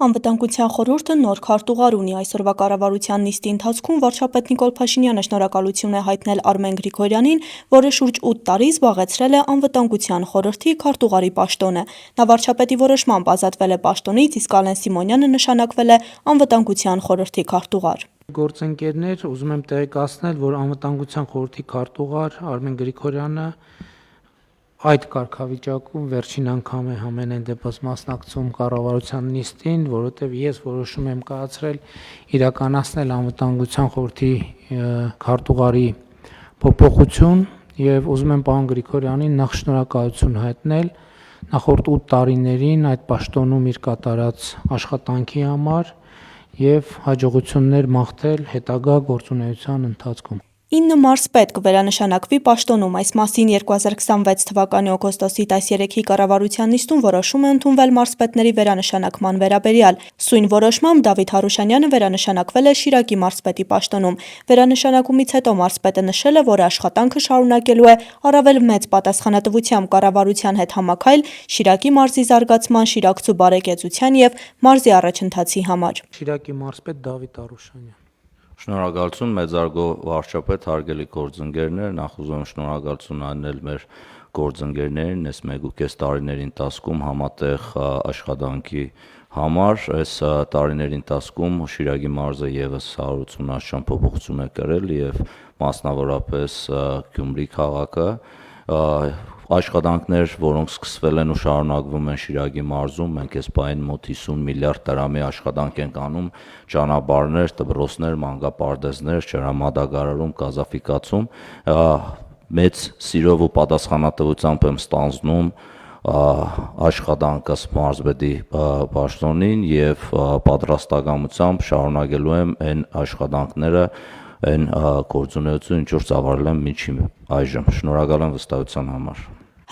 Անվտանգության խորհուրդը նոր քարտուղար ունի։ Այսօրվա կառավարության նիստի ընթացքում վարչապետ Նիկոլ Փաշինյանը շնորհակալություն է հայտնել Արմեն Գրիգորյանին, որը շուրջ 8 տարի զբաղեցրել է Անվտանգության խորհրդի քարտուղարի պաշտոնը։ Նա վարչապետի որոշմամբ ազատվել է պաշտոնից, իսկ Ալեն Սիմոնյանը նշանակվել է Անվտանգության խորհրդի քարտուղար։ Գործընկերներ, ուզում եմ տեղեկացնել, որ Անվտանգության խորհրդի քարտուղար Արմեն Գրիգորյանը այդ կարգավիճակում վերջին անգամ է ամենայն դեպս մասնակցում կառավարության նիստին, որովհետև ես որոշում եմ կայացրել իրականացնել Անվտանգության խորհրդի քարտուղարի փոփոխություն եւ ուզում եմ պարոն Գրիգորյանին նախ շնորհակալություն հայտնել նախորդ 8 տարիներին այդ պաշտոնում իր կատարած աշխատանքի համար եւ հաջողություններ մաղթել հետագա գործունեության ընթացքում։ 9 մարզպետ կվերանշանակվի պաշտոնում, այս մասին 2026 թվականի օգոստոսի 13-ի կառավարության նիստում որոշում է ընդունվել մարզպետների վերանշանակման վերաբերյալ։ Սույն որոշմամբ Դավիթ Հարուշանյանը վերանշանակվել է Շիրակի մարզպետի պաշտոնում։ Վերանշանակումից հետո մարզպետը նշել է, որ աշխատանքը շարունակելու է առավել մեծ պատասխանատվությամբ կառավարության հետ համաքայլ Շիրակի մարզի զարգացման, շիրակցու բարեկեցության եւ մարզի առաջընթացի համար։ Շիրակի մարզպետ Դավիթ Հարուշանյան։ Շնորհակալություն մեծարգո վարչապետ, հարգելի գործընկերներ, նախ ուզում եմ շնորհակալություն հայտնել մեր գործընկերներին այս 1.5 տարիների ընթացքում համատեղ աշխատանքի համար։ Այս տարիների ընթացքում Շիրակի մարզը եւս 180 աշճան փոփոխություն է կրել եւ մասնավորապես Գյումրի քաղաքը աշխատանքներ, որոնք սկսվել են ու շարունակվում են Շիրակի մարզում, մենք այս պահին մոտ 50 միլիարդ դրամի աշխատանք ենք անում, ճանապարհներ, դպրոցներ, մանկապարտեզներ, ջրամատակարարում, գազաֆիկացում, մեծ սիրով ու պատասխանատվությամբ եմ ստանձնում աշխատանքս մարզպետի պաշտոնին եւ պատրաստակամությամբ շարունակելու եմ այն աշխատանքները, այն գործունեությունը, ինչ որ ծավալել եմ մինչև այժմ։ Շնորհակալ եմ վստահության համար։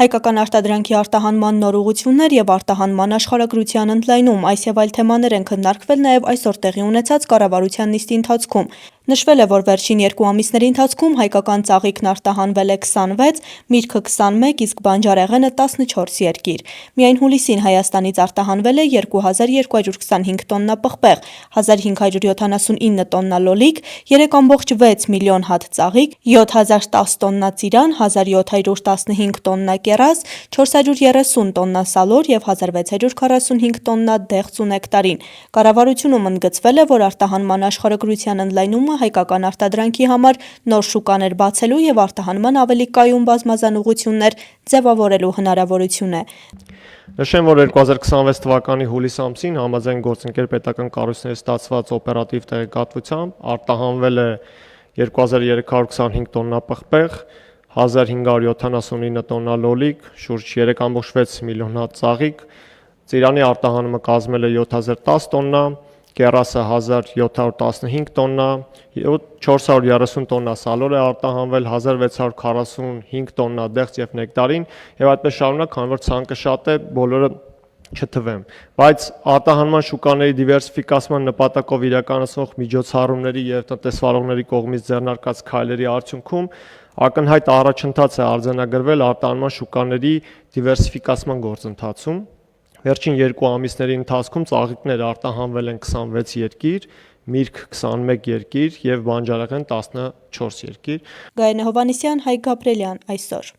Հայկական արտադրանքի արտահանման նոր ուղղություններ եւ արտահանման աշխարհագրության ընդլայնում, այս եւ այլ թեմաներ են քննարկվել նաեւ այսօր տեղի ունեցած կառավարության նիստի ընթացքում։ Նշվել է, որ վերջին 2 ամիսների ընթացքում հայկական ծաղիկն արտահանվել է 26, միրգը 21, իսկ բանջարեղենը 14 երկիր։ Միայն հուլիսին Հայաստանից արտահանվել է 2225 տոննա պղպեղ, 1579 տոննա լոլիկ, 3.6 միլիոն հատ ծաղիկ, 7010 տոննա ծիրան, 1715 տոննա կեռաս, 430 տոննա սալոր եւ 1645 տոննա դեղց ու նեկտարին։ Կառավարությունում ընդգծվել է, որ արտահանման աշխարհագրության ընդլայնումը հայկական արտադրանքի համար նոր շուկաներ բացելու եւ արտահանման ավելի կայուն բազմազան ուղղություններ ձևավորելու հնարավորություն է։ Նշեմ, որ 2026 թվականի հուլիս ամսին համաձայն գործընկեր պետական կառույցների ստացված օպերատիվ տեղեկատվությամբ արտահանվել է 2325 տոննա պղպեղ, 1579 տոննա լոլիկ, շուրջ 3.6 միլիոն հատ ծաղիկ, ծիրանի արտահանումը կազմել է 7010 տոննա, կեռասը 1715 տոննա, 430 տոննա սալոր է արտահանվել, 1645 տոննա դեղց եւ նեկտարին եւ այդպես շարունակ, քանի որ ցանկը շատ է, բոլորը չթվեմ, բայց արտահանման շուկաների դիվերսիֆիկացման նպատակով իրականացվող միջոցառումների եւ տնտեսվարողների կողմից ձեռնարկած քայլերի արդյունքում ակնհայտ առաջընթաց է արձանագրվել արտահանման շուկաների դիվերսիֆիկացման գործընթացում։ Վերջին 2 ամիսների ընթացքում ծաղիկներ արտահանվել են 26 երկիր, միրգ 21 երկիր եւ բանջարեղեն 14 երկիր։ Գայանե Հովհաննիսյան, Հայկ Գաբրելյան, այսօր։